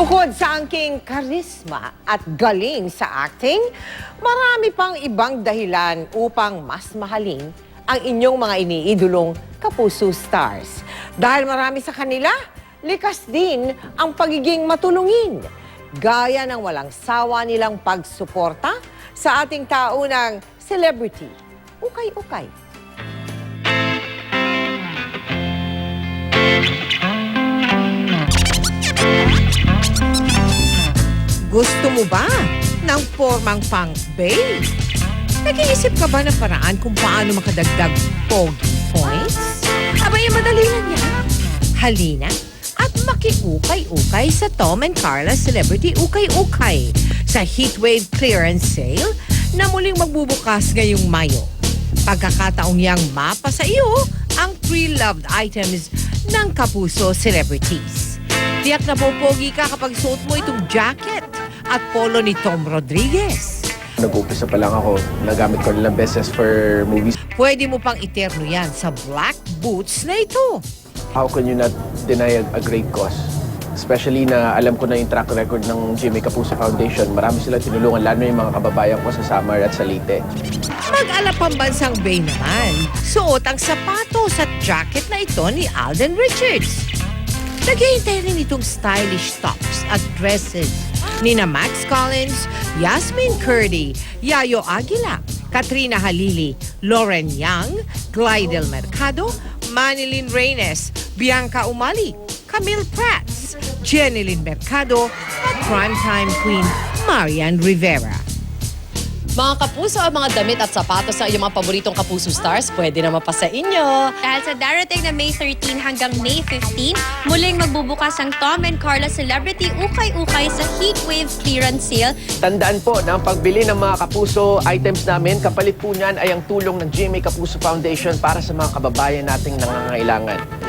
Bukod sa angking karisma at galing sa acting, marami pang ibang dahilan upang mas mahalin ang inyong mga iniidolong Kapuso Stars. Dahil marami sa kanila, likas din ang pagiging matulungin. Gaya ng walang sawa nilang pagsuporta sa ating taunang celebrity. Ukay-ukay. Gusto mo ba ng formang pang babe? Nag-iisip ka ba ng paraan kung paano makadagdag pogi points? Abay, madali lang yan. Halina at makiukay-ukay sa Tom and Carla Celebrity Ukay-Ukay sa Heatwave Clearance Sale na muling magbubukas ngayong Mayo. Pagkakataong yang mapa sa iyo ang pre-loved items ng Kapuso Celebrities. Tiyak na popogi ka kapag suot mo itong jacket at polo ni Tom Rodriguez. Nag-umpisa pa lang ako, nagamit ko nilang beses for movies. Pwede mo pang iterno yan sa black boots na ito. How can you not deny a great cause? Especially na alam ko na yung track record ng Jimmy Kapuso Foundation. Marami sila tinulungan, lalo yung mga kababayan ko sa Samar at sa Leyte. Mag-alap pambansang Bay naman, suot ang sapatos at jacket na ito ni Alden Richards. Naghihintay rin itong stylish tops at dresses ni na Max Collins, Yasmin Curdy, Yayo Aguila, Katrina Halili, Lauren Yang, Glidel Mercado, Manilyn Reynes, Bianca Umali, Camille Prats, Jenilyn Mercado at primetime queen Marian Rivera. Mga kapuso, ang mga damit at sapatos sa iyong mga paboritong Kapuso Stars, pwede naman pa sa inyo. Dahil sa darating na May 13 hanggang May 15, muling magbubukas ang Tom and Carla Celebrity Ukay-Ukay sa Heatwave Clearance Sale. Tandaan po na ang pagbili ng mga Kapuso items namin, kapalit po niyan ay ang tulong ng Jimmy Kapuso Foundation para sa mga kababayan nating nangangailangan.